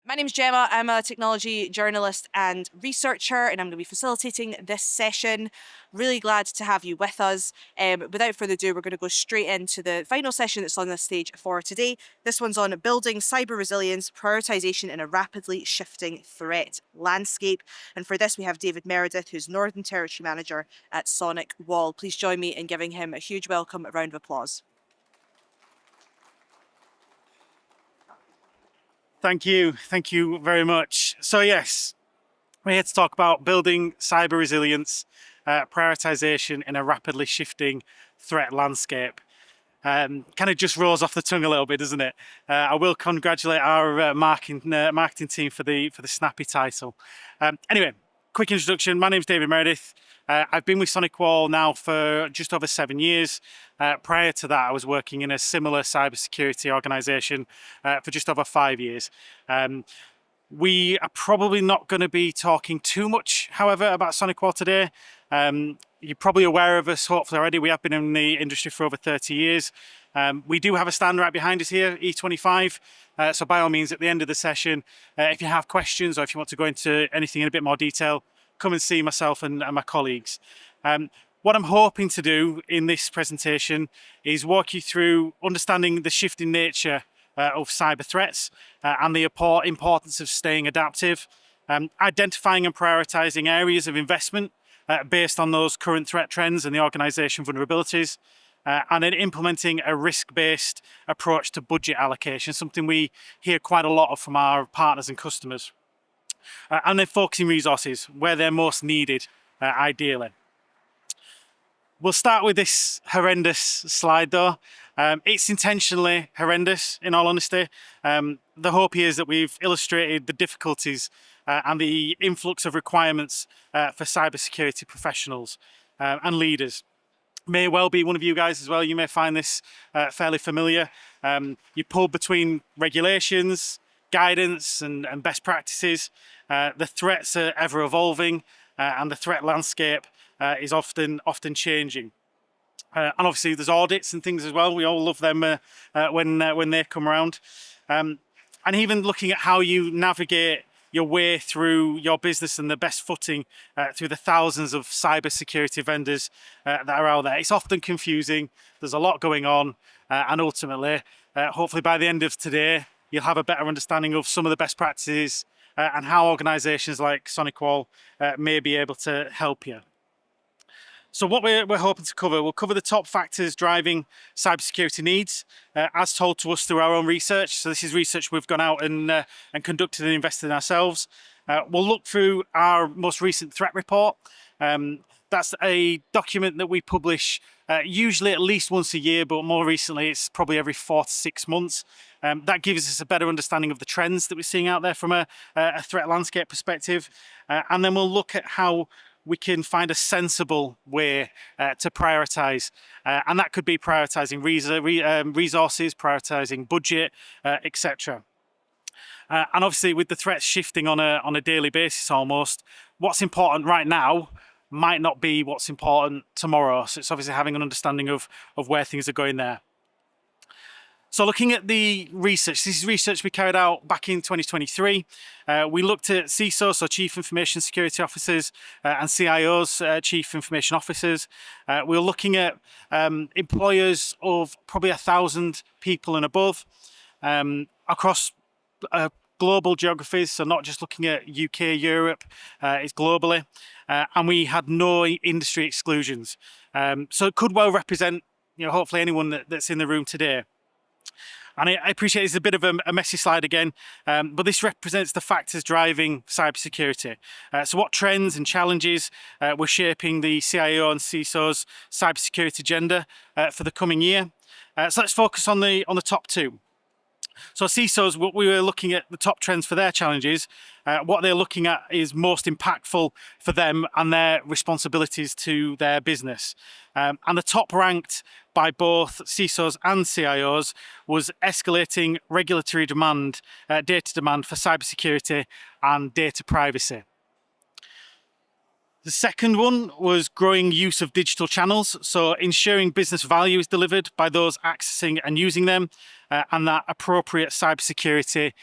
My name's Gemma. I'm a technology journalist and researcher, and I'm going to be facilitating this session. Really glad to have you with us. Without further ado, we're going to go straight into the final session that's on the stage for today. This one's on building cyber resilience, prioritization in a rapidly shifting threat landscape. And for this, we have David Meredith, who's Northern Territory Manager at SonicWall. Please join me in giving him a huge welcome, a round of applause. Thank you very much. So yes, we're here to talk about building cyber resilience, prioritization in a rapidly shifting threat landscape. Kind of just rolls off the tongue a little bit, doesn't it? I will congratulate our marketing team for the snappy title. Anyway, quick introduction. My name's David Meredith. I've been with SonicWall now for just over 7 years. Prior to that, I was working in a similar cybersecurity organization for just over 5 years. We are probably not going to be talking too much, however, about SonicWall today. You're probably aware of us, hopefully already. We have been in the industry for over 30 years. We do have a stand right behind us here, E25. So by all means, at the end of the session, if you have questions or if you want to go into anything in a bit more detail, come and see myself and my colleagues. What I'm hoping to do in this presentation is walk you through understanding the shifting nature of cyber threats and the importance of staying adaptive, identifying and prioritizing areas of investment based on those current threat trends and the organization vulnerabilities, and then implementing a risk-based approach to budget allocation, something we hear quite a lot of from our partners and customers. And then focusing resources where they're most needed, ideally. We'll start with this horrendous slide though. It's intentionally horrendous, in all honesty. The hope here is that we've illustrated the difficulties and the influx of requirements for cybersecurity professionals and leaders. May well be one of you guys as well. You may find this fairly familiar. You pull between regulations, guidance and best practices. The threats are ever evolving and the threat landscape is often changing. And obviously there's audits and things as well. We all love them when they come around. And even looking at how you navigate your way through your business and the best footing through the thousands of cybersecurity vendors that are out there. It's often confusing. There's a lot going on. And ultimately, hopefully by the end of today, you'll have a better understanding of some of the best practices and how organizations like SonicWall may be able to help you. So what we're hoping to cover, we'll cover the top factors driving cybersecurity needs, as told to us through our own research. So this is research we've gone out and conducted and invested in ourselves. We'll look through our most recent threat report. That's a document that we publish usually at least once a year, but more recently it's probably every 4 to 6 months. That gives us a better understanding of the trends that we're seeing out there from a threat landscape perspective. And then we'll look at how we can find a sensible way to prioritize. And that could be prioritizing resources, prioritizing budget, etc. And obviously with the threats shifting on a daily basis almost, what's important right now might not be what's important tomorrow. So it's obviously having an understanding of where things are going there. So looking at the research, this is research we carried out back in 2023. We looked at CISOs, so Chief Information Security Officers, and CIOs, Chief Information Officers. We were looking at employers of probably 1,000 people and above across global geographies, so not just looking at UK, Europe, it's globally. And we had no industry exclusions. So it could well represent, hopefully anyone that's in the room today. And I appreciate it's a bit of a messy slide again, but this represents the factors driving cybersecurity. So what trends and challenges were shaping the CIO and CISO's cybersecurity agenda for the coming year? So let's focus on the top two. So CISOs, what we were looking at the top trends for their challenges, what they're looking at is most impactful for them and their responsibilities to their business. And the top ranked by both CISOs and CIOs was escalating regulatory demand, data demand for cybersecurity and data privacy. The second one was growing use of digital channels, so ensuring business value is delivered by those accessing and using them, and that appropriate cybersecurity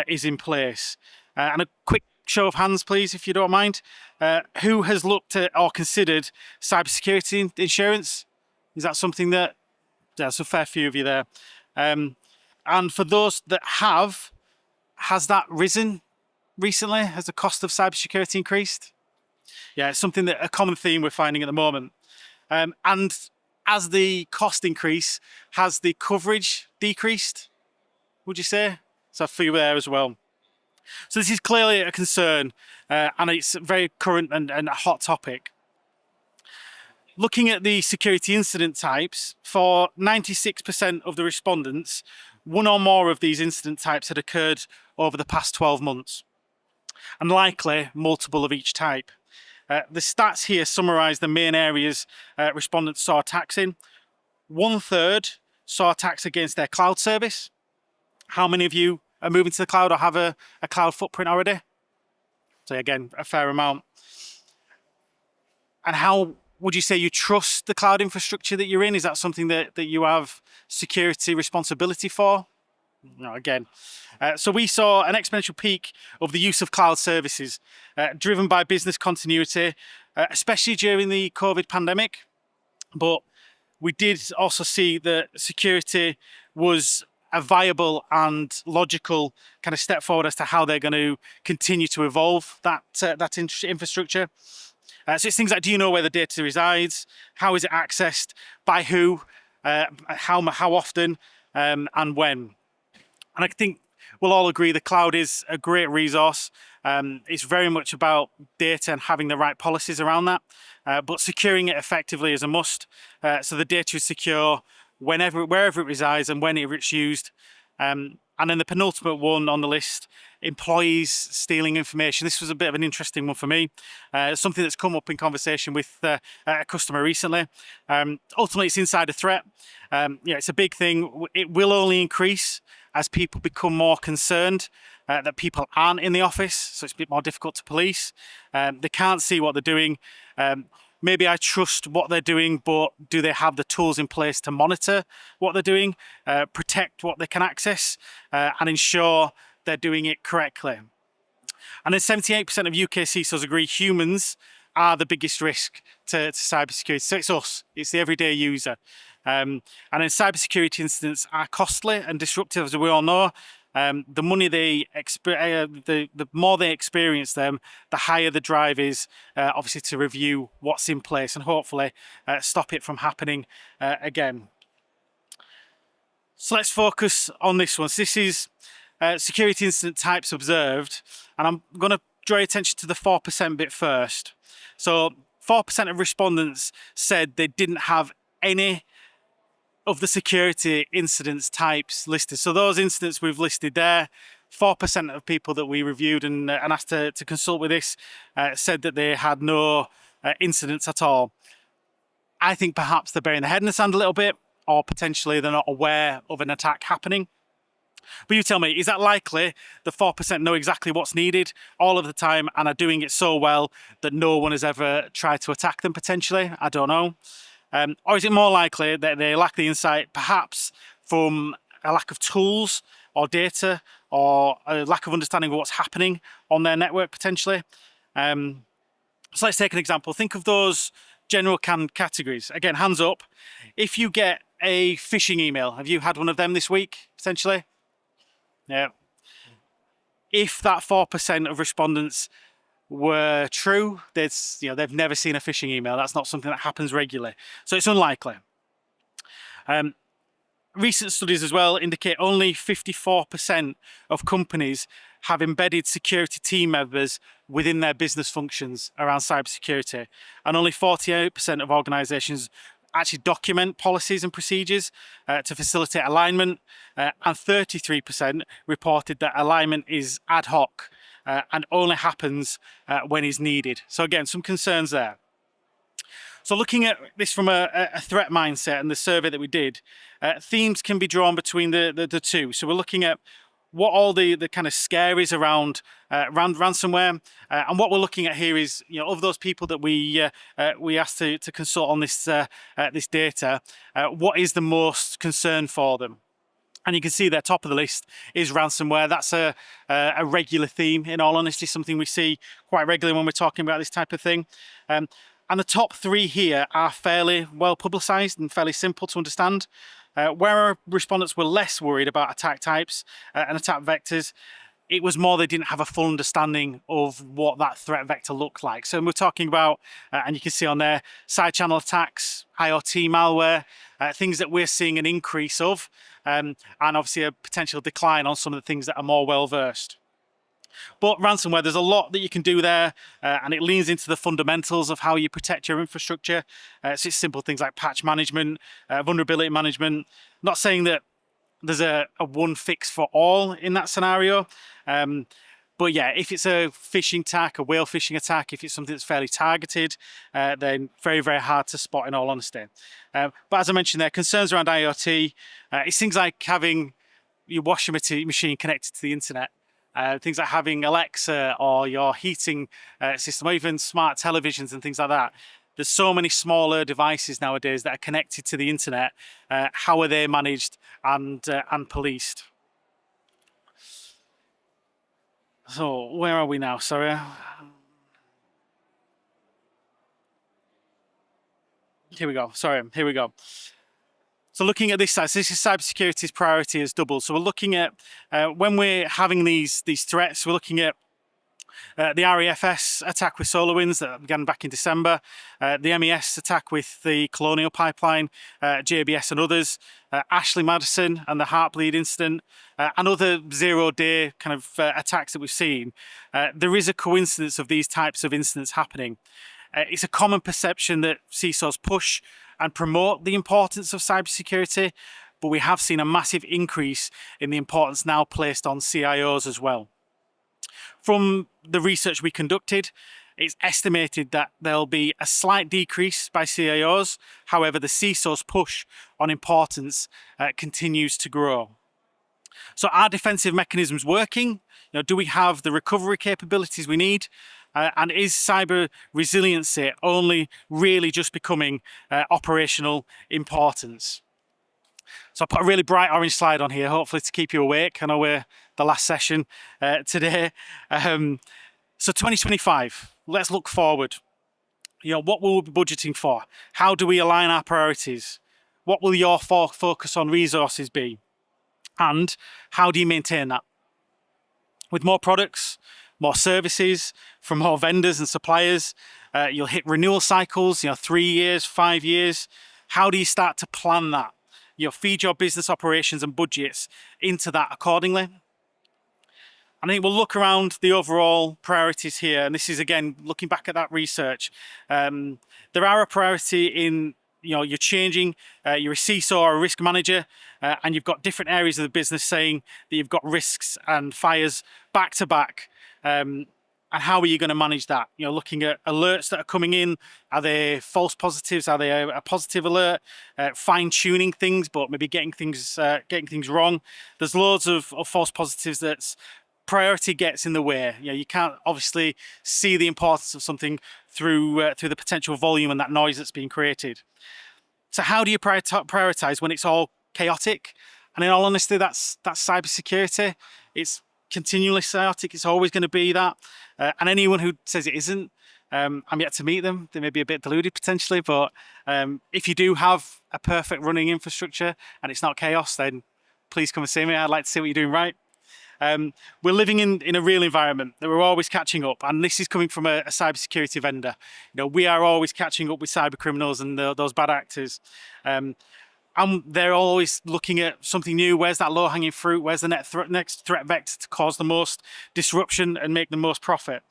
is in place. And a quick show of hands, please, if you don't mind. Who has looked at or considered cybersecurity insurance? Is that something that, there's a fair few of you there. And for those that have, has that risen recently? Has the cost of cybersecurity increased? Yeah, it's something that a common theme we're finding at the moment. And as the cost increase, has the coverage decreased, would you say? So I feel there as well. So this is clearly a concern, and it's a very current and a hot topic. Looking at the security incident types, for 96% of the respondents, one or more of these incident types had occurred over the past 12 months, and likely multiple of each type. The stats here summarise the main areas respondents saw attacks in. 1/3 saw attacks against their cloud service. How many of you are moving to the cloud or have a cloud footprint already? So again, a fair amount. And how would you say you trust the cloud infrastructure that you're in? Is that something that you have security responsibility for? No, again. So we saw an exponential peak of the use of cloud services, driven by business continuity, especially during the COVID pandemic. But we did also see that security was a viable and logical kind of step forward as to how they're going to continue to evolve that infrastructure. So it's things like, do you know where the data resides? How is it accessed? By who? How often? And when? And I think we'll all agree the cloud is a great resource. It's very much about data and having the right policies around that, but securing it effectively is a must. So the data is secure wherever it resides and whenever it's used. And then the penultimate one on the list, employees stealing information. This was a bit of an interesting one for me. Something that's come up in conversation with a customer recently. Ultimately, it's insider threat. It's a big thing. It will only increase as people become more concerned that people aren't in the office, so it's a bit more difficult to police. They can't see what they're doing. Maybe I trust what they're doing, but do they have the tools in place to monitor what they're doing, protect what they can access, and ensure they're doing it correctly? And then 78% of UK CISOs agree humans are the biggest risk to cybersecurity. So it's us, it's the everyday user. And then cybersecurity incidents are costly and disruptive, as we all know. The more they experience them, the higher the drive is, obviously, to review what's in place and hopefully stop it from happening again. So let's focus on this one. So this is security incident types observed, and I'm going to draw your attention to the 4% bit first. So 4% of respondents said they didn't have any of the security incidents types listed. So those incidents we've listed there, 4% of people that we reviewed and asked to consult with this said that they had no incidents at all. I think perhaps they're burying their head in the sand a little bit, or potentially they're not aware of an attack happening. But you tell me, is that likely the 4% know exactly what's needed all of the time and are doing it so well that no one has ever tried to attack them potentially? I don't know. Or is it more likely that they lack the insight, perhaps from a lack of tools or data, or a lack of understanding of what's happening on their network potentially? So let's take an example. Think of those general categories. Again, hands up. If you get a phishing email, have you had one of them this week potentially? Yeah. If that 4% of respondents were true, they've never seen a phishing email. That's not something that happens regularly, so it's unlikely. Recent studies as well indicate only 54% of companies have embedded security team members within their business functions around cybersecurity, and only 48% of organisations actually document policies and procedures to facilitate alignment, and 33% reported that alignment is ad hoc and only happens when is needed. So again, some concerns there. So looking at this from a threat mindset and the survey that we did, themes can be drawn between the two. So we're looking at what all the kind of scare is around ransomware. And what we're looking at here is, of those people that we asked to consult on this this data, what is the most concern for them? And you can see there, top of the list is ransomware. That's a regular theme, in all honesty, something we see quite regularly when we're talking about this type of thing. And the top three here are fairly well publicised and fairly simple to understand. Where our respondents were less worried about attack types and attack vectors, it was more they didn't have a full understanding of what that threat vector looked like. So we're talking about, and you can see on there, side channel attacks, IoT malware, things that we're seeing an increase of, and obviously a potential decline on some of the things that are more well versed. But ransomware, there's a lot that you can do there, and it leans into the fundamentals of how you protect your infrastructure. So it's simple things like patch management, vulnerability management. Not saying that there's a one fix for all in that scenario. But yeah, if it's a phishing attack, a whale phishing attack, if it's something that's fairly targeted, then very, very hard to spot, in all honesty. But as I mentioned there, concerns around IoT, it's things like having your washing machine connected to the internet. Things like having Alexa or your heating system, or even smart televisions and things like that. There's so many smaller devices nowadays that are connected to the internet. How are they managed and policed? So where are we now? Sorry. Here we go. Sorry. Here we go. So looking at this side, so this is cybersecurity's priority has doubled. So we're looking at when we're having these threats, we're looking at the REFS attack with SolarWinds that began back in December, the MES attack with the Colonial Pipeline, JBS and others, Ashley Madison and the Heartbleed incident, and other zero-day kind of attacks that we've seen. There is a coincidence of these types of incidents happening. It's a common perception that CISOs push and promote the importance of cybersecurity, but we have seen a massive increase in the importance now placed on CIOs as well. From the research we conducted, it's estimated that there'll be a slight decrease by CIOs. However, the CISO's push on importance continues to grow. So are defensive mechanisms working? Do we have the recovery capabilities we need? And is cyber resiliency only really just becoming operational importance? So I put a really bright orange slide on here, hopefully to keep you awake. I know we're the last session today. So 2025, let's look forward. What will we be budgeting for? How do we align our priorities? What will your focus on resources be? And how do you maintain that? With more products, more services from more vendors and suppliers, you'll hit renewal cycles, 3 years, 5 years. How do you start to plan that? Feed your business operations and budgets into that accordingly. I think we'll look around the overall priorities here, and this is again looking back at that research. There are a priority in you're changing, you're a CISO or a risk manager, and you've got different areas of the business saying that you've got risks and fires back to back. And how are you going to manage that? Looking at alerts that are coming in, are they false positives? Are they a positive alert? Fine tuning things, but maybe getting things wrong. There's loads of false positives that's priority gets in the way. You can't obviously see the importance of something through the potential volume and that noise that's being created. So how do you prioritize when it's all chaotic? And in all honesty, that's cybersecurity. It's continually chaotic. It's always going to be that. And anyone who says it isn't, I'm yet to meet them. They may be a bit deluded potentially, but if you do have a perfect running infrastructure and it's not chaos, then please come and see me. I'd like to see what you're doing right. We're living in a real environment that we're always catching up, and this is coming from a cybersecurity vendor. We are always catching up with cyber criminals and those bad actors. And they're always looking at something new. Where's that low-hanging fruit? Where's the next threat vector to cause the most disruption and make the most profit?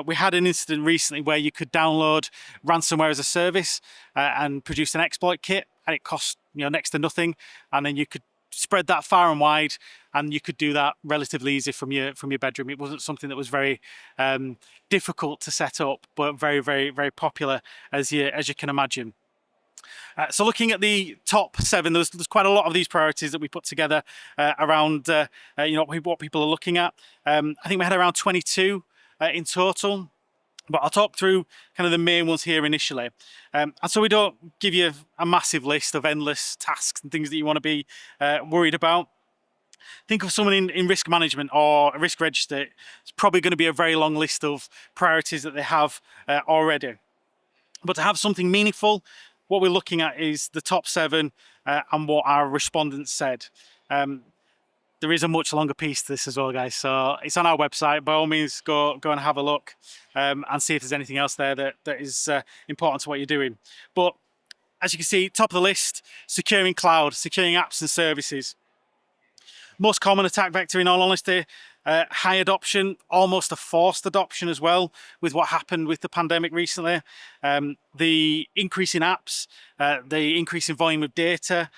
We had an incident recently where you could download ransomware as a service and produce an exploit kit, and it cost next to nothing. And then you could spread that far and wide, and you could do that relatively easy from your bedroom. It wasn't something that was very difficult to set up, but very, very, very popular, as you can imagine. So looking at the top 7, there's quite a lot of these priorities that we put together around what people are looking at. I think we had around 22 in total. But I'll talk through kind of the main ones here initially. And so we don't give you a massive list of endless tasks and things that you want to be worried about. Think of someone in risk management or a risk register. It's probably going to be a very long list of priorities that they have already. But to have something meaningful, what we're looking at is the top 7 and what our respondents said. There is a much longer piece to this as well, guys. So it's on our website. By all means, go and have a look and see if there's anything else there that is important to what you're doing. But as you can see, top of the list, securing cloud, securing apps and services. Most common attack vector, in all honesty, high adoption, almost a forced adoption as well with what happened with the pandemic recently. The increase in apps, the increase in volume of data,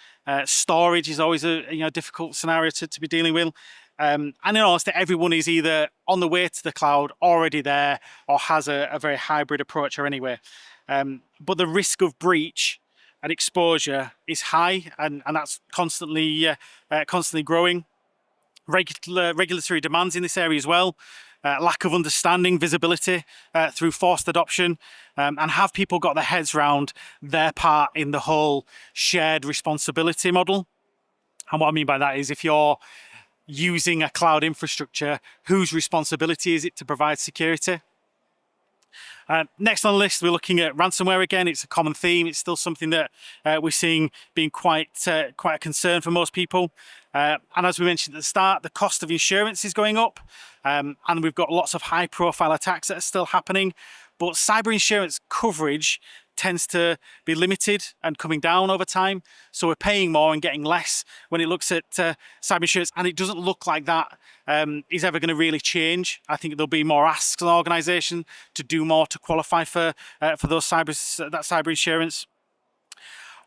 storage is always a difficult scenario to be dealing with. And in all honesty, everyone is either on the way to the cloud, already there, or has a very hybrid approach or anyway. But the risk of breach and exposure is high, and that's constantly growing. Regulatory demands in this area as well, lack of understanding, visibility through forced adoption, and have people got their heads around their part in the whole shared responsibility model. And what I mean by that is if you're using a cloud infrastructure, whose responsibility is it to provide security? Next on the list, we're looking at ransomware again. It's a common theme. It's still something that we're seeing being quite a concern for most people. And as we mentioned at the start, the cost of insurance is going up, and we've got lots of high-profile attacks that are still happening. But cyber insurance coverage tends to be limited and coming down over time. So we're paying more and getting less when it looks at cyber insurance, and it doesn't look like that is ever going to really change. I think there'll be more asks on organisation to do more to qualify for those cyber insurance.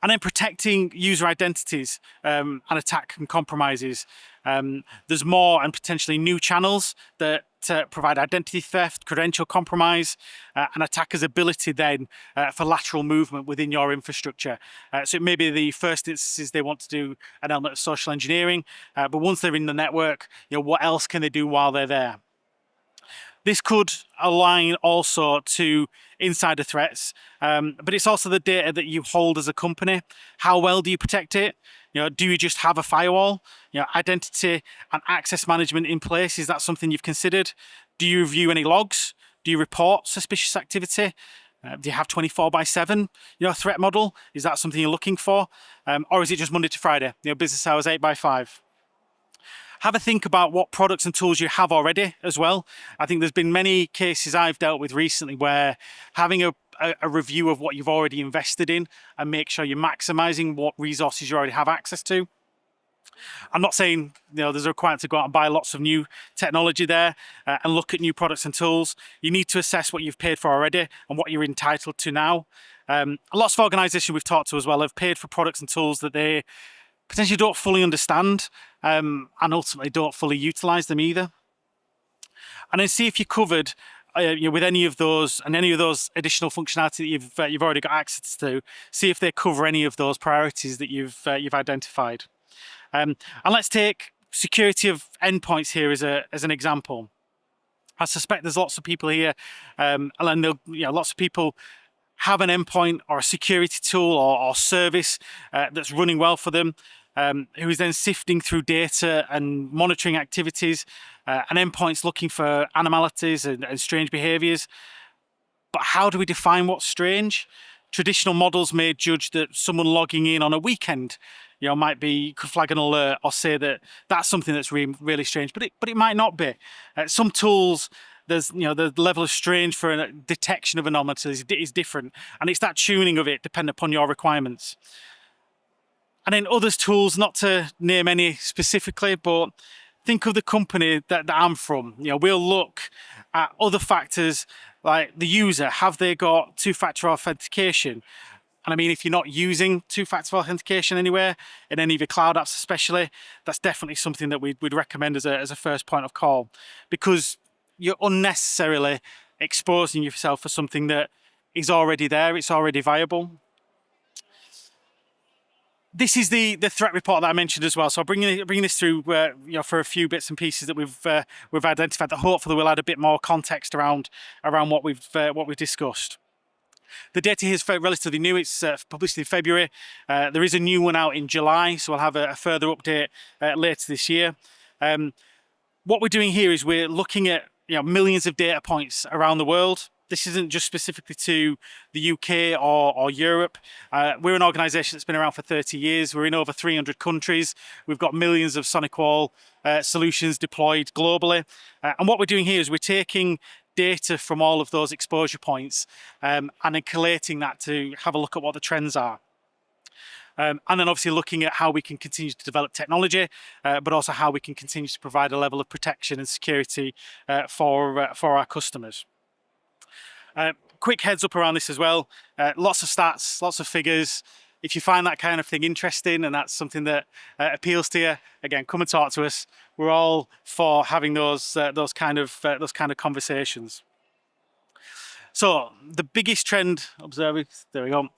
And then protecting user identities and attack and compromises. There's more and potentially new channels that provide identity theft, credential compromise, and attackers' ability then for lateral movement within your infrastructure. So it may be the first instances they want to do an element of social engineering, but once they're in the network, what else can they do while they're there? This could align also to insider threats, but it's also the data that you hold as a company. How well do you protect it? Do you just have a firewall? Identity and access management in place, is that something you've considered? Do you review any logs? Do you report suspicious activity? Do you have 24/7 threat model? Is that something you're looking for? Or is it just Monday to Friday, business hours 8x5? Have a think about what products and tools you have already as well. I think there's been many cases I've dealt with recently where having a review of what you've already invested in and make sure you're maximizing what resources you already have access to. I'm not saying there's a requirement to go out and buy lots of new technology there and look at new products and tools. You need to assess what you've paid for already and what you're entitled to now. Lots of organizations we've talked to as well have paid for products and tools that they potentially don't fully understand and ultimately don't fully utilize them either. And then see if you're covered with any of those and any of those additional functionality that you've already got access to. See if they cover any of those priorities that you've identified. And let's take security of endpoints here as an example. I suspect there's lots of people here, and lots of people have an endpoint or a security tool or service that's running well for them, who is then sifting through data and monitoring activities, and endpoints looking for anomalies and strange behaviors. But how do we define what's strange? Traditional models may judge that someone logging in on a weekend, could flag an alert or say that that's something that's really strange, but it might not be. Some tools, there's the level of strange for a detection of anomalies is different, and it's that tuning of it depending upon your requirements. And then others tools, not to name any specifically, but think of the company that I'm from. We'll look at other factors like the user. Have they got two-factor authentication? And I mean, if you're not using two-factor authentication anywhere, in any of your cloud apps especially, that's definitely something that we'd recommend as a first point of call, because you're unnecessarily exposing yourself for something that is already there, it's already viable. this is the threat report that I mentioned as well. So I'll bring this through for a few bits and pieces that we've identified that hopefully will add a bit more context around what we've discussed. The data here is relatively new. It's published in February. There is a new one out in July, so we'll have a further update later this year. What we're doing here is we're looking at millions of data points around the world. This isn't just specifically to the UK or Europe. We're an organisation that's been around for 30 years. We're in over 300 countries. We've got millions of SonicWall solutions deployed globally. And what we're doing here is we're taking data from all of those exposure points and then collating that to have a look at what the trends are. And then obviously looking at how we can continue to develop technology, but also how we can continue to provide a level of protection and security for our customers. Quick heads up around this as well. Lots of stats, lots of figures. If you find that kind of thing interesting and that's something that appeals to you, again, come and talk to us. We're all for having those kind of conversations. So the biggest trend observed, there we go.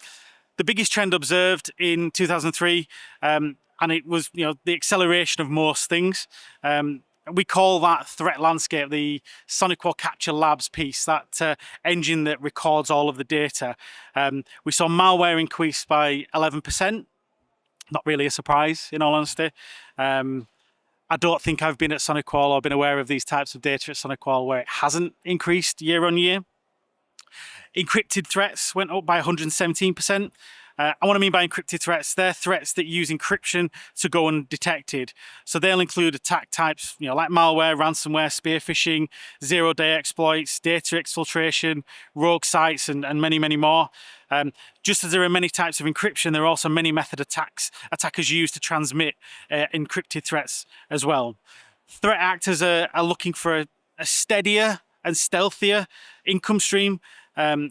The biggest trend observed in 2003, and it was the acceleration of most things. We call that threat landscape the SonicWall Capture Labs piece, that engine that records all of the data. We saw malware increase by 11%. Not really a surprise, in all honesty. I don't think I've been at SonicWall or been aware of these types of data at SonicWall where it hasn't increased year on year. Encrypted threats went up by 117%. And what I mean by encrypted threats, they're threats that use encryption to go undetected. So they'll include attack types, like malware, ransomware, spear phishing, zero-day exploits, data exfiltration, rogue sites, and many, many more. Just as there are many types of encryption, there are also many method attackers use to transmit encrypted threats as well. Threat actors are looking for a steadier and stealthier income stream.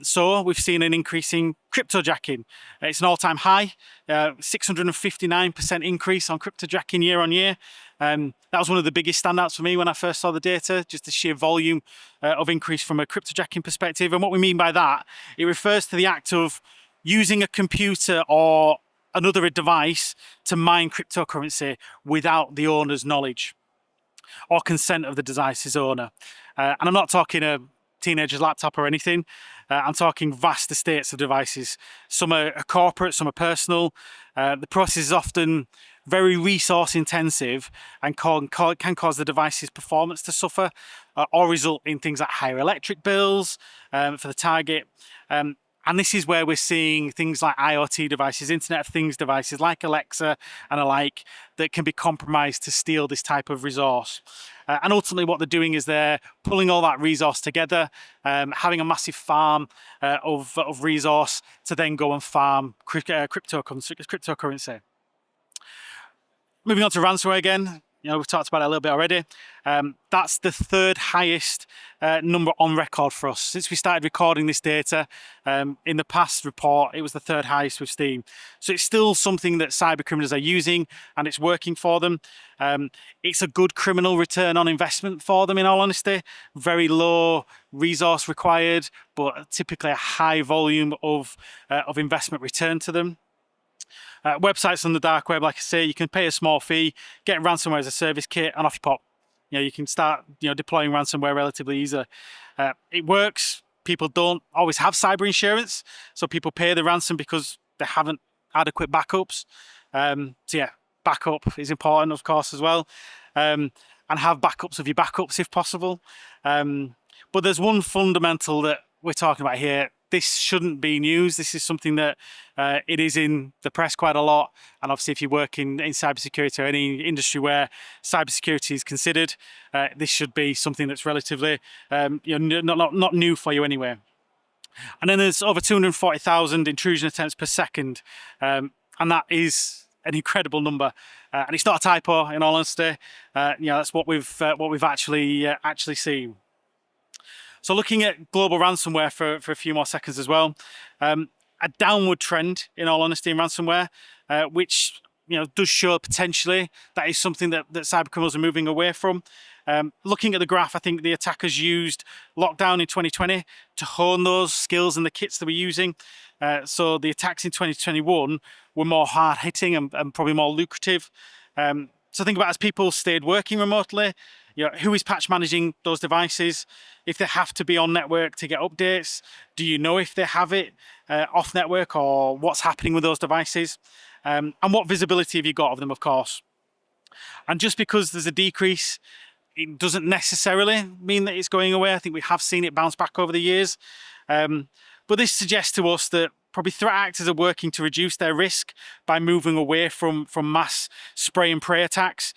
So we've seen an increase in cryptojacking. It's an all-time high, 659% increase on cryptojacking year on year. That was one of the biggest standouts for me when I first saw the data, just the sheer volume of increase from a cryptojacking perspective. And what we mean by that, it refers to the act of using a computer or another device to mine cryptocurrency without the owner's knowledge or consent of the device's owner. And I'm not talking a teenager's laptop or anything. I'm talking vast estates of devices. Some are corporate, some are personal. The process is often very resource intensive and can cause the device's performance to suffer or result in things like higher electric bills for the target. And this is where we're seeing things like IoT devices, Internet of Things devices like Alexa and alike that can be compromised to steal this type of resource. And ultimately what they're doing is they're pulling all that resource together, having a massive farm of resource to then go and farm cryptocurrency. Moving on to ransomware again. We've talked about it a little bit already. That's the third highest number on record for us. Since we started recording this data, in the past report, it was the third highest we've seen. So it's still something that cyber criminals are using and it's working for them. It's a good criminal return on investment for them, in all honesty. Very low resource required, but typically a high volume of investment return to them. Websites on the dark web, like I say, you can pay a small fee, get ransomware as a service kit, and off you pop. You can start deploying ransomware relatively easily. It works. People don't always have cyber insurance, so people pay the ransom because they haven't adequate backups. So yeah, backup is important, of course, as well, and have backups of your backups if possible. But there's one fundamental that we're talking about here. This shouldn't be news. This is something that it is in the press quite a lot. And obviously, if you work in cybersecurity or any industry where cybersecurity is considered, this should be something that's relatively not new for you anyway. And then there's over 240,000 intrusion attempts per second, and that is an incredible number. And it's not a typo, in all honesty. That's what we've actually seen. So looking at global ransomware for a few more seconds as well, a downward trend, in all honesty, in ransomware, which does show potentially that is something that cyber criminals are moving away from. Looking at the graph, I think the attackers used lockdown in 2020 to hone those skills and the kits they were using. So the attacks in 2021 were more hard hitting and probably more lucrative. So think about as people stayed working remotely, who is patch managing those devices? If they have to be on network to get updates, do you know if they have it off network or what's happening with those devices? And what visibility have you got of them, of course? And just because there's a decrease, it doesn't necessarily mean that it's going away. I think we have seen it bounce back over the years. But this suggests to us that probably threat actors are working to reduce their risk by moving away from mass spray and pray attacks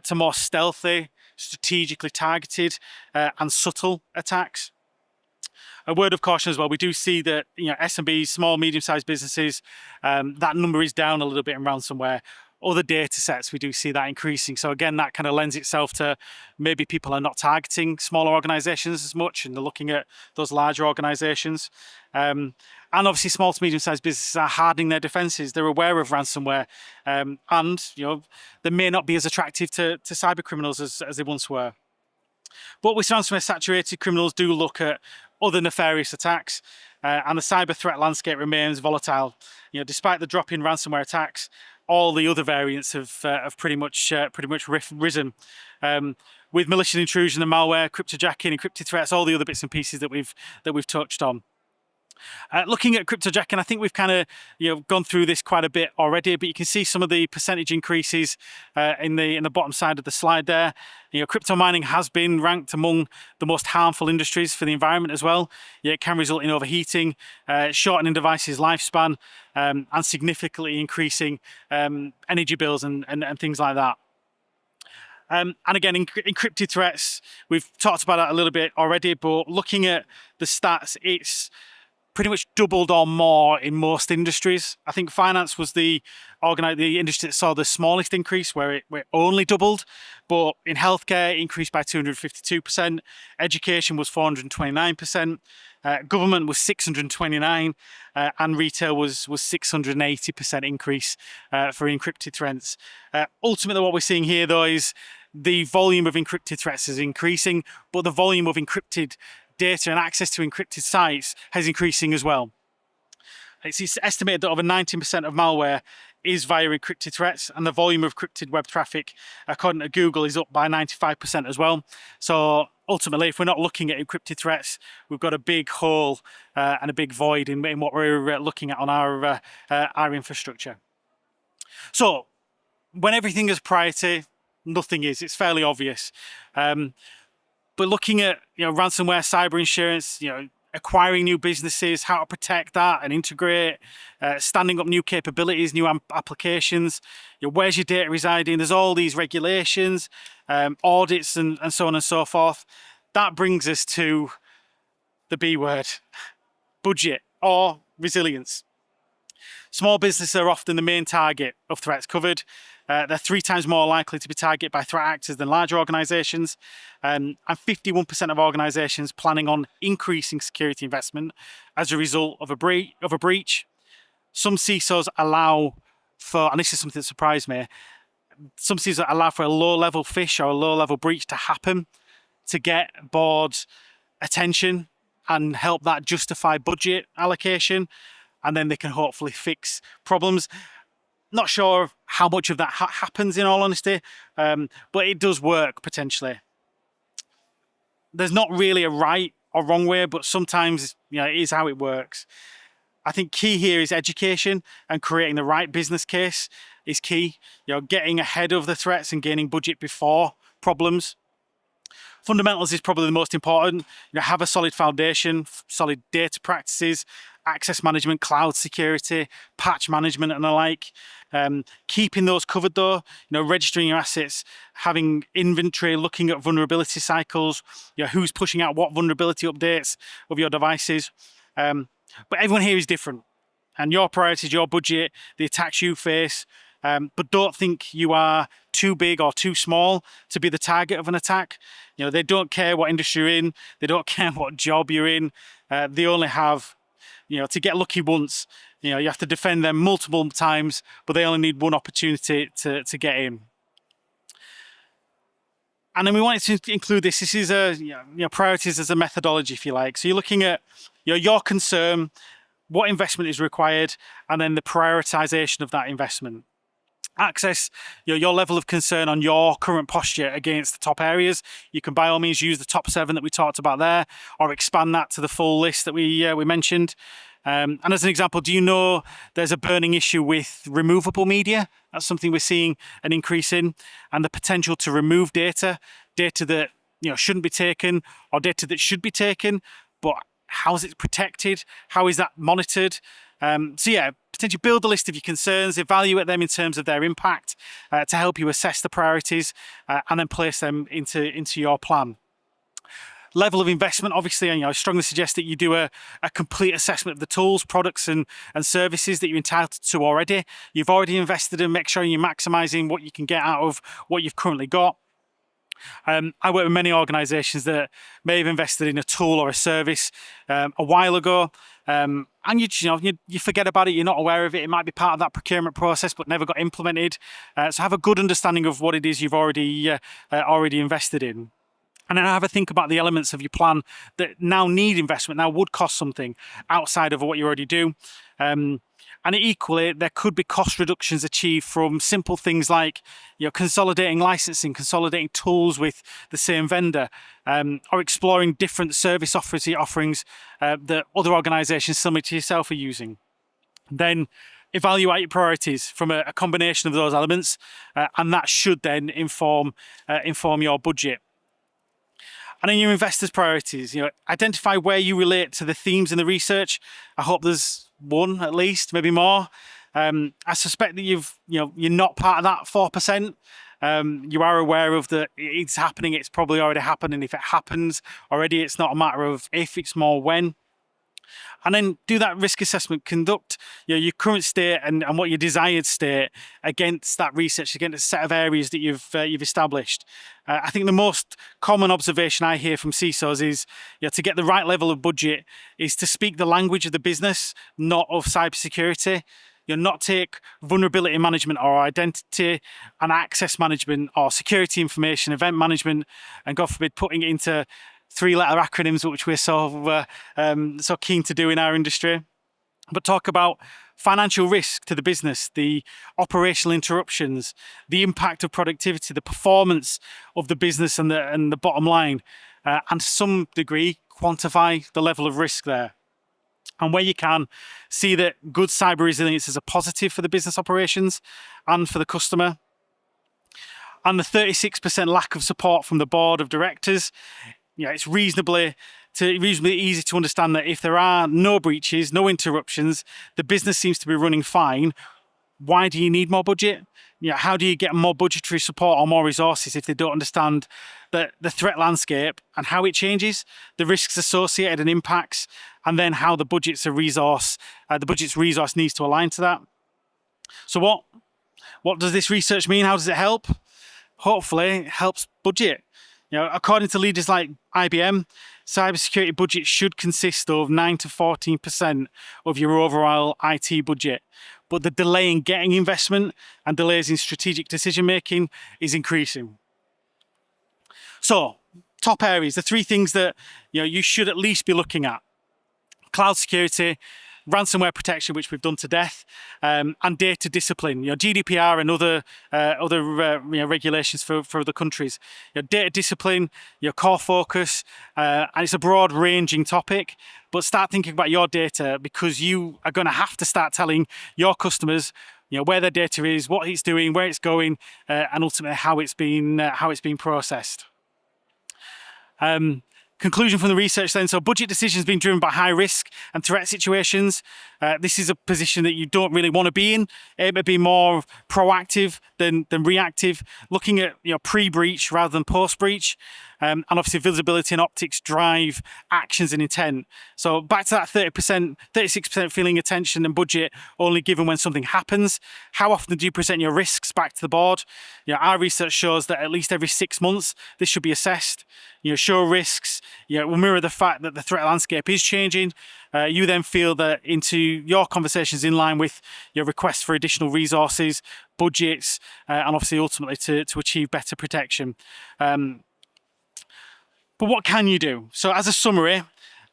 to more stealthy, strategically targeted and subtle attacks. A word of caution as well, we do see that SMBs, small, medium-sized businesses, that number is down a little bit in ransomware. Other data sets, we do see that increasing. So again, that kind of lends itself to maybe people are not targeting smaller organizations as much and they're looking at those larger organizations. And obviously small to medium-sized businesses are hardening their defenses. They're aware of ransomware and they may not be as attractive to cyber criminals as they once were. But with ransomware saturated, criminals do look at other nefarious attacks and the cyber threat landscape remains volatile. Despite the drop in ransomware attacks, all the other variants have pretty much risen. With malicious intrusion and malware, cryptojacking, encrypted threats, all the other bits and pieces that we've touched on. Looking at cryptojacking, I think we've kind of gone through this quite a bit already, but you can see some of the percentage increases in the bottom side of the slide there. Crypto mining has been ranked among the most harmful industries for the environment as well. It can result in overheating, shortening devices' lifespan, and significantly increasing energy bills and things like that. And again, encrypted threats, we've talked about that a little bit already, but looking at the stats, it's pretty much doubled or more in most industries. I think finance was the industry that saw the smallest increase, where it only doubled. But in healthcare, it increased by 252%. Education was 429%. Government was 629%. And retail was 680% increase for encrypted threats. Ultimately, what we're seeing here, though, is the volume of encrypted threats is increasing, but the volume of encrypted data and access to encrypted sites is increasing as well. It's estimated that over 19% of malware is via encrypted threats, and the volume of encrypted web traffic, according to Google, is up by 95% as well. So ultimately, if we're not looking at encrypted threats, we've got a big hole and a big void in what we're looking at on our infrastructure. So when everything is priority, nothing is. It's fairly obvious. But looking at ransomware, cyber insurance, acquiring new businesses, how to protect that and integrate, standing up new capabilities, new applications, where's your data residing? There's all these regulations, audits, and so on and so forth. That brings us to the B word, budget or resilience. Small businesses are often the main target of threats covered. They're 3 times more likely to be targeted by threat actors than larger organizations. And 51% of organizations planning on increasing security investment as a result of a breach. Some CISOs allow for, and this is something that surprised me, some CISOs allow for a low-level phish or a low-level breach to happen to get board attention and help that justify budget allocation. And then they can hopefully fix problems. Not sure how much of that happens, in all honesty, but it does work potentially. There's not really a right or wrong way, but sometimes it is how it works. I think key here is education, and creating the right business case is key. Getting ahead of the threats and gaining budget before problems. Fundamentals is probably the most important. Have a solid foundation, solid data practices, access management, cloud security, patch management, and the like. Keeping those covered though, registering your assets, having inventory, looking at vulnerability cycles, who's pushing out what vulnerability updates of your devices. But everyone here is different, and your priorities, your budget, the attacks you face. But don't think you are too big or too small to be the target of an attack. They don't care what industry you're in. They don't care what job you're in. They only have, to get lucky once, you have to defend them multiple times, but they only need one opportunity to get in. And then we wanted to include this. This is priorities as a methodology, if you like. So you're looking at your concern, what investment is required, and then the prioritization of that investment. Access your level of concern on your current posture against the top areas. You can by all means use the top 7 that we talked about there, or expand that to the full list that we mentioned. And as an example, do you know there's a burning issue with removable media? That's something we're seeing an increase in, and the potential to remove data that shouldn't be taken, or data that should be taken, but how is it protected? How is that monitored? Potentially build a list of your concerns, evaluate them in terms of their impact to help you assess the priorities and then place them into your plan. Level of investment, obviously, I strongly suggest that you do a complete assessment of the tools, products and services that you're entitled to already. You've already invested in, make sure you're maximising what you can get out of what you've currently got. I work with many organisations that may have invested in a tool or a service a while ago, and you forget about it. You're not aware of it. It might be part of that procurement process, but never got implemented. So have a good understanding of what it is you've already invested in. And then have a think about the elements of your plan that now need investment, now would cost something outside of what you already do. And equally, there could be cost reductions achieved from simple things like consolidating licensing, consolidating tools with the same vendor, or exploring different service offerings that other organisations similar to yourself are using. Then evaluate your priorities from a combination of those elements, and that should then inform your budget. And then your investors' priorities, identify where you relate to the themes in the research. I hope there's one at least, maybe more. I suspect that you're not part of that 4%. You are aware of that it's happening. It's probably already happened, and if it happens already, it's not a matter of if, it's more when. And then do that risk assessment. Conduct your current state and what your desired state against that research, against a set of areas that you've established. I think the most common observation I hear from CISOs is to get the right level of budget is to speak the language of the business, not of cybersecurity. Not take vulnerability management or identity and access management or security information, event management, and God forbid putting it into 3-letter acronyms, which we're so keen to do in our industry, but talk about financial risk to the business, the operational interruptions, the impact of productivity, the performance of the business and the bottom line, and to some degree quantify the level of risk there. And where you can, see that good cyber resilience is a positive for the business operations and for the customer. And the 36% lack of support from the board of directors, it's reasonably easy to understand that if there are no breaches, no interruptions, the business seems to be running fine. Why do you need more budget? How do you get more budgetary support or more resources if they don't understand the threat landscape and how it changes, the risks associated and impacts, and then how the budget's resource needs to align to that? So what does this research mean? How does it help? Hopefully, it helps budget. According to leaders like IBM, cybersecurity budget should consist of 9 to 14% of your overall IT budget. But the delay in getting investment and delays in strategic decision making is increasing. So, top areas, the 3 things that you should at least be looking at: cloud security, ransomware protection, which we've done to death, and data discipline. GDPR and other regulations for other countries. Data discipline, your core focus, and it's a broad-ranging topic. But start thinking about your data, because you are going to have to start telling your customers, where their data is, what it's doing, where it's going, and ultimately how it's been processed. Conclusion from the research then: so budget decisions being driven by high risk and threat situations. This is a position that you don't really want to be in. It may be more proactive than reactive, looking at pre-breach rather than post-breach. And obviously visibility and optics drive actions and intent. So back to that 30%, 36% feeling attention and budget only given when something happens. How often do you present your risks back to the board? Our research shows that at least every 6 months this should be assessed. Show risks, will mirror the fact that the threat landscape is changing. You then feel that into your conversations in line with your requests for additional resources, budgets, and obviously ultimately to achieve better protection. But what can you do? So as a summary,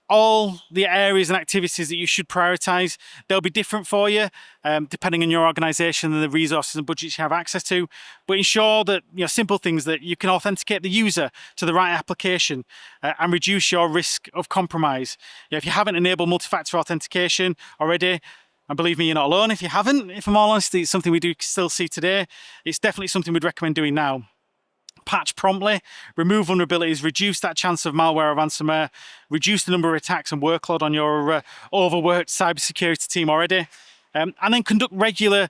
all the areas and activities that you should prioritize, they'll be different for you, depending on your organization and the resources and budgets you have access to. But ensure that, simple things, that you can authenticate the user to the right application and reduce your risk of compromise. If you haven't enabled multi-factor authentication already, and believe me, you're not alone if you haven't, if I'm all honest, it's something we do still see today. It's definitely something we'd recommend doing now. Patch promptly, remove vulnerabilities, reduce that chance of malware or ransomware, reduce the number of attacks and workload on your overworked cybersecurity team already, and then conduct regular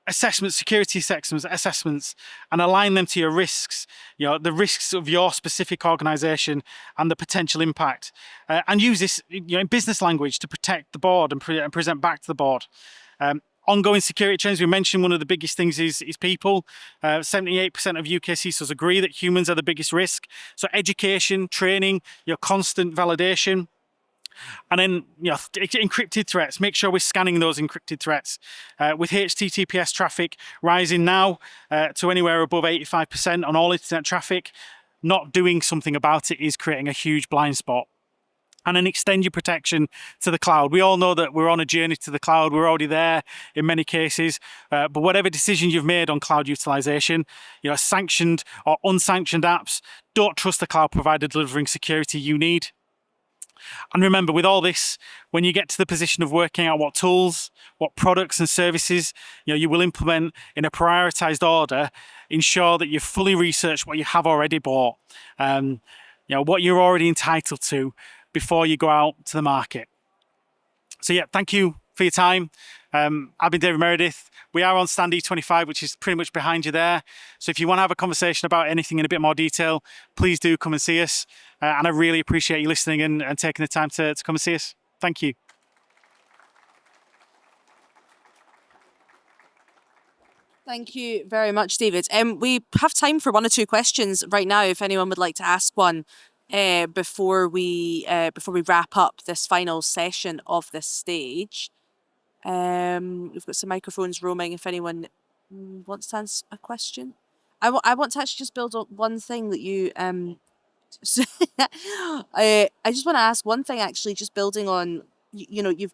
security assessments, and align them to your risks, the risks of your specific organization and the potential impact, and use this in business language to protect the board and present back to the board. Ongoing security trends, we mentioned one of the biggest things is people. 78% of UK CISOs agree that humans are the biggest risk. So education, training, constant validation. And then, encrypted threats. Make sure we're scanning those encrypted threats. With HTTPS traffic rising now to anywhere above 85% on all internet traffic, not doing something about it is creating a huge blind spot. And then extend your protection to the cloud. We all know that we're on a journey to the cloud. We're already there in many cases. But whatever decision you've made on cloud utilization, sanctioned or unsanctioned apps, don't trust the cloud provider delivering security you need. And remember, with all this, when you get to the position of working out what tools, what products and services you will implement in a prioritized order, ensure that you've fully researched what you have already bought, what you're already entitled to, before you go out to the market. So thank you for your time. I've been David Meredith. We are on stand E25, which is pretty much behind you there. So if you want to have a conversation about anything in a bit more detail, please do come and see us. And I really appreciate you listening and taking the time to come and see us. Thank you. Thank you very much, David. We have time for 1 or 2 questions right now, if anyone would like to ask one. Before we wrap up this final session of this stage. We've got some microphones roaming if anyone wants to answer a question. I want to actually just build on one thing that you I just want to ask one thing, actually, just building on, you've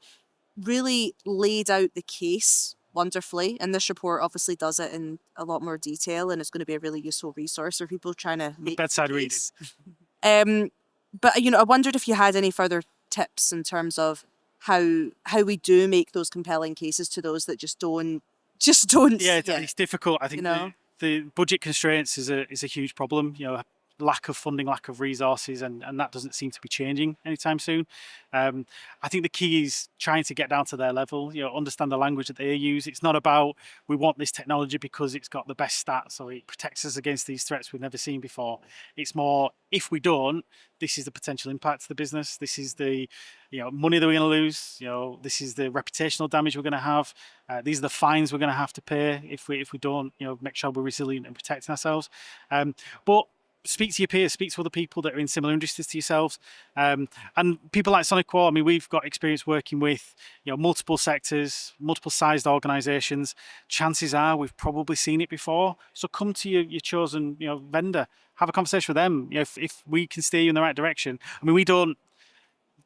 really laid out the case wonderfully, and this report obviously does it in a lot more detail, and it's going to be a really useful resource for people trying to make bedside the reading. case. But I wondered if you had any further tips in terms of how we do make those compelling cases to those that just don't. Yeah, it's difficult. I think the budget constraints is a huge problem. Lack of funding, lack of resources, and that doesn't seem to be changing anytime soon. I think the key is trying to get down to their level, understand the language that they use. It's not about, we want this technology because it's got the best stats or it protects us against these threats we've never seen before. It's more, if we don't, this is the potential impact to the business. This is the money that we're going to lose. This is the reputational damage we're going to have. These are the fines we're going to have to pay if we don't make sure we're resilient and protecting ourselves. But speak to your peers, speak to other people that are in similar industries to yourselves, and people like SonicWall. I mean, we've got experience working with multiple sectors, multiple sized organizations. Chances are we've probably seen it before. So come to your chosen vendor, have a conversation with them. If we can steer you in the right direction. I mean, we don't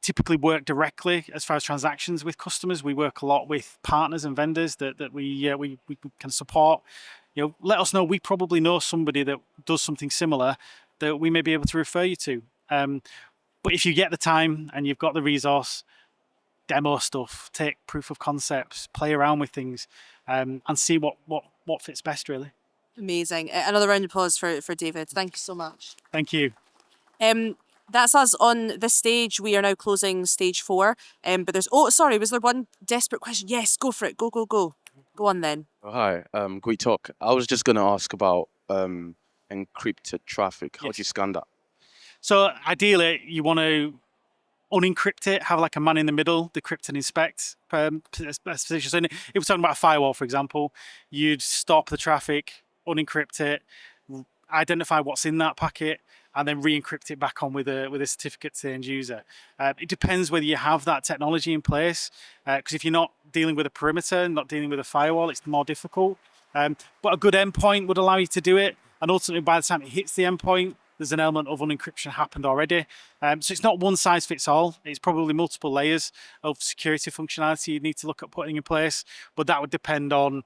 typically work directly as far as transactions with customers. We work a lot with partners and vendors that we can support. Let us know. We probably know somebody that does something similar that we may be able to refer you to. But if you get the time and you've got the resource, demo stuff, take proof of concepts, play around with things, and see what fits best, really. Amazing. Another round of applause for David. Thank you so much. Thank you. That's us on this stage. We are now closing stage 4. But there's, was there one desperate question? Yes, go for it. Go. Go on then. Oh, hi, great talk. I was just going to ask about encrypted traffic. How do you scan that? So ideally, you want to unencrypt it, have like a man in the middle, decrypt and inspect position. So if we're talking about a firewall, for example, you'd stop the traffic, unencrypt it, identify what's in that packet, and then re-encrypt it back on with a certificate to the end user. It depends whether you have that technology in place, because if you're not dealing with a perimeter, not dealing with a firewall, it's more difficult. But a good endpoint would allow you to do it, and ultimately by the time it hits the endpoint, there's an element of unencryption happened already. So it's not one size fits all. It's probably multiple layers of security functionality you need to look at putting in place, but that would depend on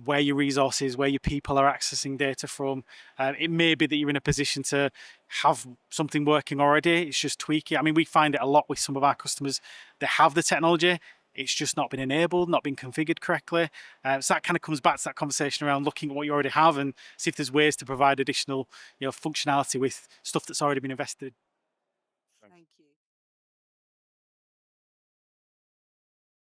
where your resources, where your people are accessing data from. It may be that you're in a position to have something working already. It's just tweaking. I mean, we find it a lot with some of our customers that have the technology. It's just not been enabled, not been configured correctly. So that kind of comes back to that conversation around looking at what you already have and see if there's ways to provide additional, functionality with stuff that's already been invested